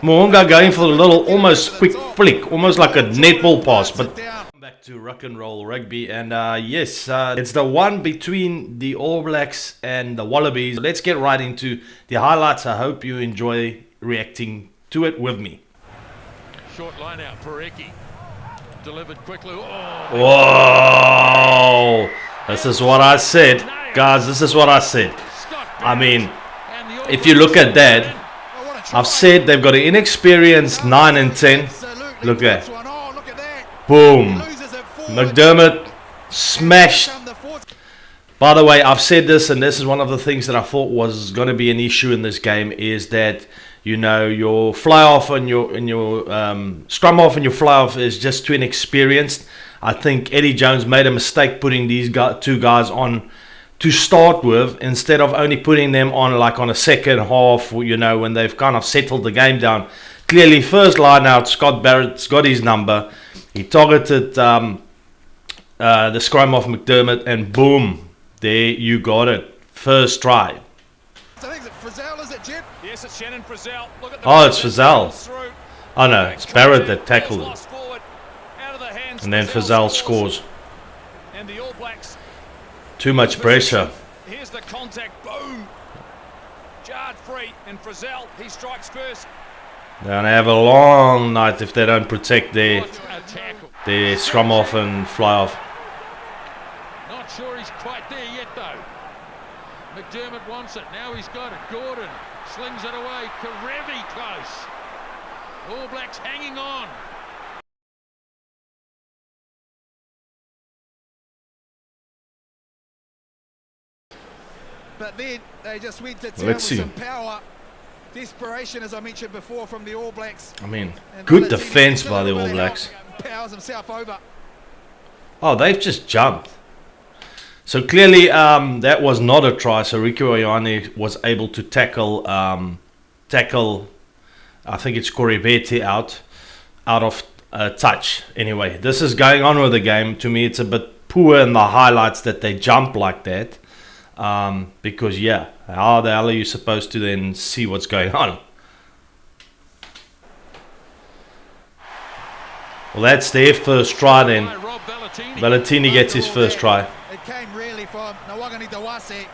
Mo'unga going for a little, almost quick flick, almost like a netball pass. But back to Ruck and Roll Rugby, and yes, it's the one between the All Blacks and the Wallabies. Let's get right into the highlights. I hope you enjoy reacting to it with me. Short line out, Parecki. Delivered quickly. Whoa! This is what I said. Guys, this is what I said. I mean, if you look at that, I've said they've got an inexperienced 9 and 10. Look at that. Boom. McDermott smashed. By the way, I've said this, and this is one of the things that I thought was going to be an issue in this game, is that, you know, your fly off and your scrum off and your fly off is just too inexperienced. I think Eddie Jones made a mistake putting these two guys on to start with, instead of only putting them on like on a second half, you know, when they've kind of settled the game down. Clearly, first line out, Scott Barrett's got his number. He targeted the scrum off McDermott, and boom, there you got it. First try. Oh, it's Frizzell. Oh no, it's Barrett that tackled him. And then Frizzell scores. Too much pressure. Here's the contact, boom. Jarred free, and Frizzell, he strikes first. They're going to have a long night if they don't protect their scrum off and fly off. Not sure he's quite there yet, though. McDermott wants it. Now he's got it. Gordon slings it away. Karevi close. All Blacks hanging on. But then they just went to town with some power. Desperation, as I mentioned before, from the All Blacks. I mean, good defense by the All Blacks. Powers himself over. Oh, they've just jumped. So clearly, that was not a try. So Ricky Oyane was able to tackle, I think it's Corey Betty out of touch. Anyway, this is going on with the game. To me, it's a bit poor in the highlights that they jump like that. Because yeah, how the hell are you supposed to then see what's going on? Well, that's their first try then. Valentini gets his first try. It came really from Nawagani Dawase.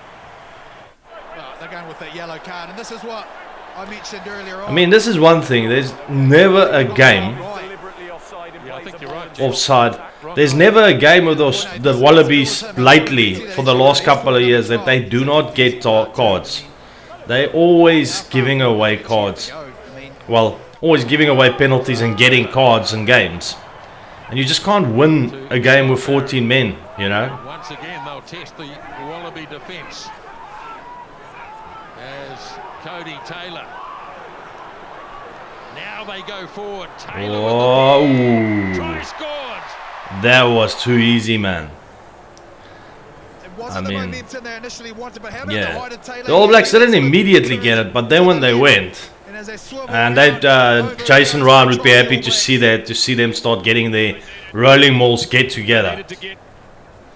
Well, they're going with that yellow card, and this is what I mentioned earlier on. I mean, this is one thing. There's never a game offside. There's never a game with the Wallabies lately for the last couple of years that they do not get cards. They're always giving away cards. Well, always giving away penalties and getting cards in games. And you just can't win a game with 14 men, you know. Once again, they'll test the Wallaby defence. As Cody Taylor. Now they go forward. Taylor with the try scored. That was too easy, man. I mean, yeah. The All Blacks didn't immediately get it, but then when they went, and Jason Ryan would be happy to see that, to see them start getting their rolling mauls get together.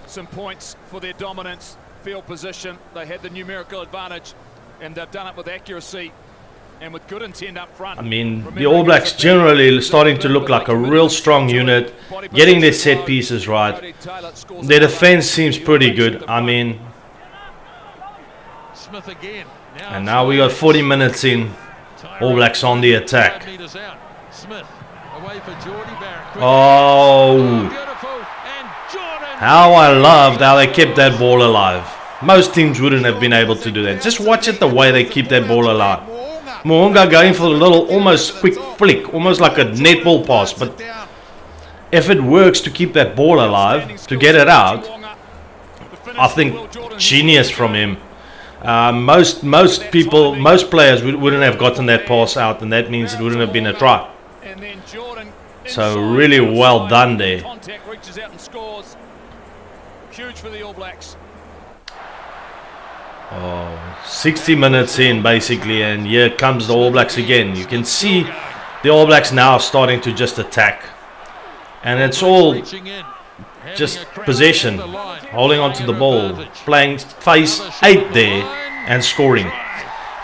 Some points for their dominance, field position. They had the numerical advantage, and they've done it with accuracy. And with good intent up front. I mean, the All Blacks generally starting to look like a real strong unit, getting their set pieces right. Their defense seems pretty good. I mean, and now we got 40 minutes in. All Blacks on the attack. Oh, how I loved how they kept that ball alive. Most teams wouldn't have been able to do that. Just watch it the way they keep that ball alive. Mo'unga going for a little, almost quick flick, almost like a netball pass. But if it works to keep that ball alive, to get it out, I think genius from him. Most players wouldn't have gotten that pass out, and that means it wouldn't have been a try. So really well done there. Huge for the All Blacks. Oh, 60 minutes in basically, and here comes the All Blacks again. You can see the All Blacks now starting to just attack, and it's all just possession, holding on to the ball, playing face 8 there and scoring.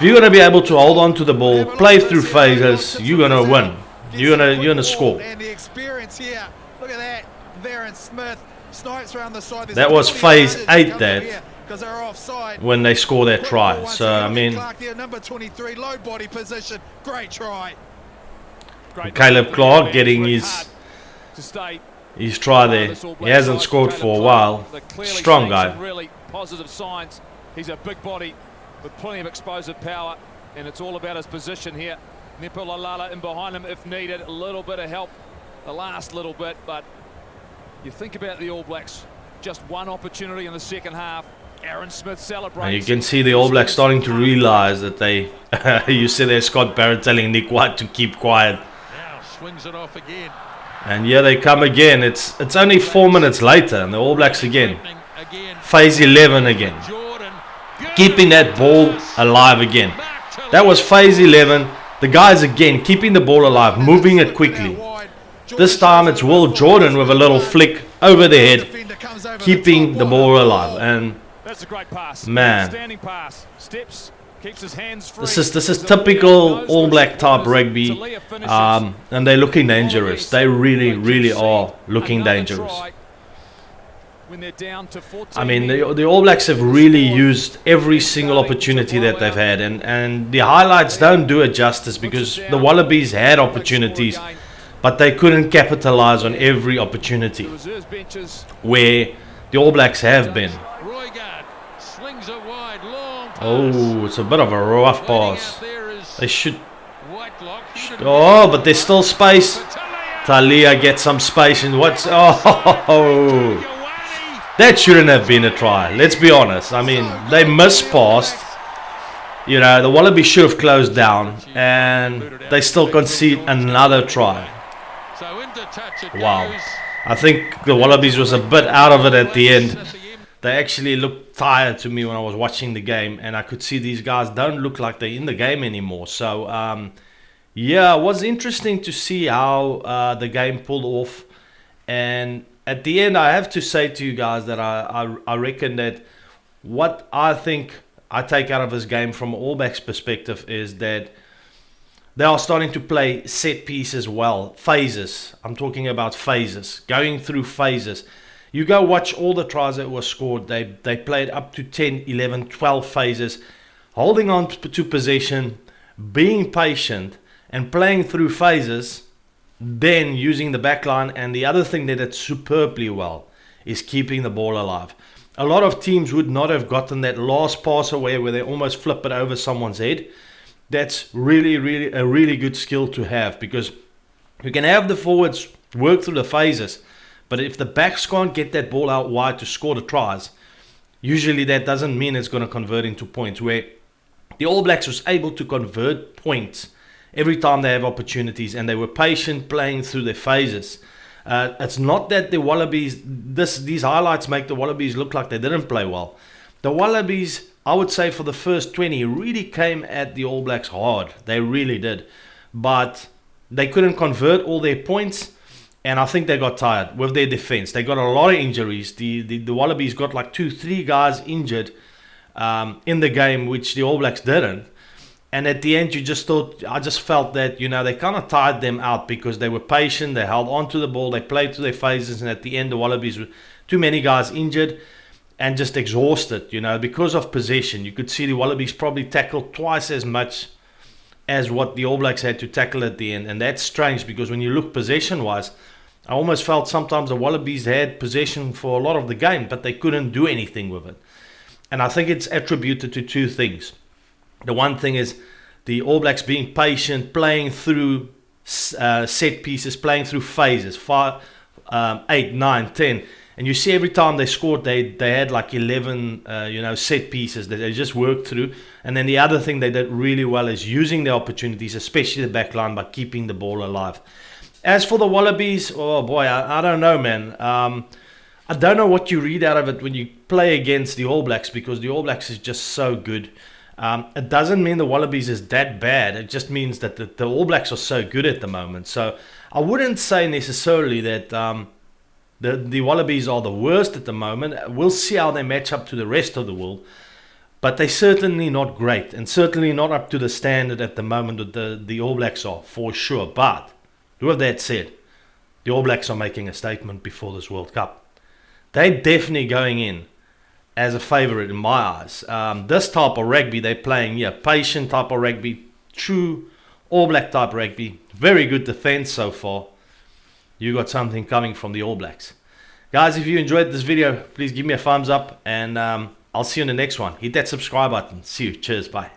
If you're going to be able to hold on to the ball, play through phases, you're going to win. You're gonna score. And the experience here. Look at that. Darren Smith snipes around the side. That was phase 8 that because they're offside. when they score their try. So I mean, number 23, low body position. Great try. Caleb Clark getting his try there. He hasn't scored for a while. Strong guy. Really positive signs. He's a big body with plenty of explosive power, and it's all about his position here. Nipulalala in behind him if needed. A little bit of help, the last little bit, but you think about the All Blacks, just one opportunity in the second half. Aaron Smith celebrates. And you can see the All Blacks starting to realise that they... you see there Scott Barrett telling Nick White to keep quiet. Now swings it off again. And here they come again. It's only 4 minutes later and the All Blacks again. Phase 11 again. Keeping that ball alive again. That was phase 11. The guys again keeping the ball alive, moving it quickly. This time it's Will Jordan with a little flick over the head, keeping the ball alive. And that's a great pass. Man, standing pass. Steps, keeps his hands free. this is typical All Black type rugby, and they're looking dangerous. They really are looking dangerous. When they're down to 14. I mean, the All Blacks have really used every single opportunity that they've had, and the highlights don't do it justice because the Wallabies had opportunities, but they couldn't capitalize on every opportunity where the All Blacks have been. Oh, it's a bit of a rough pass. They should. Oh, but there's still space. Talia gets some space, and what's... Oh, that shouldn't have been a try. Let's be honest. I mean, they mispassed. You know, the Wallabies should have closed down, and they still concede another try. Wow. I think the Wallabies was a bit out of it at the end. They actually looked tired to me when I was watching the game, and I could see these guys don't look like they're in the game anymore. So, yeah, it was interesting to see how the game pulled off. And at the end, I have to say to you guys that I reckon that what I think I take out of this game from All Blacks perspective is that they are starting to play set pieces well. Phases. I'm talking about phases. Going through phases. You go watch all the tries that were scored. They played up to 10, 11, 12 phases. Holding on to possession, being patient, and playing through phases, then using the back line. And the other thing they did superbly well is keeping the ball alive. A lot of teams would not have gotten that last pass away where they almost flip it over someone's head. That's really a really good skill to have, because you can have the forwards work through the phases, but if the backs can't get that ball out wide to score the tries, usually that doesn't mean it's going to convert into points, where the All Blacks was able to convert points every time they have opportunities, and they were patient playing through their phases. It's not that the Wallabies, these highlights make the Wallabies look like they didn't play well. The Wallabies, I would say for the first 20, really came at the All Blacks hard. They really did. But they couldn't convert all their points, and I think they got tired with their defense. They got a lot of injuries. The Wallabies got like 2-3 guys injured in the game, which the All Blacks didn't. And at the end, I just felt that, you know, they kind of tired them out because they were patient, they held on to the ball, they played through their phases, and at the end, the Wallabies were too many guys injured and just exhausted, you know, because of possession. You could see the Wallabies probably tackled twice as much as what the All Blacks had to tackle at the end. And that's strange, because when you look possession-wise, I almost felt sometimes the Wallabies had possession for a lot of the game, but they couldn't do anything with it. And I think it's attributed to two things. The one thing is the All Blacks being patient, playing through set pieces, playing through phases, 5, 8, 9, 10. And you see every time they scored, they had like 11 set pieces that they just worked through. And then the other thing they did really well is using the opportunities, especially the back line, by keeping the ball alive. As for the Wallabies, oh boy, I don't know, man. I don't know what you read out of it when you play against the All Blacks, because the All Blacks is just so good. It doesn't mean the Wallabies is that bad. It just means that the All Blacks are so good at the moment. So I wouldn't say necessarily that the Wallabies are the worst at the moment. We'll see how they match up to the rest of the world. but they're certainly not great, and certainly not up to the standard at the moment that the All Blacks are, for sure. But with that said, the All Blacks are making a statement before this World Cup. They're definitely going in as a favourite in my eyes. This type of rugby they're playing, patient type of rugby, true All Black type rugby, very good defence so far. You got something coming from the All Blacks. Guys, if you enjoyed this video, please give me a thumbs up, and I'll see you in the next one. Hit that subscribe button. See you. Cheers. Bye.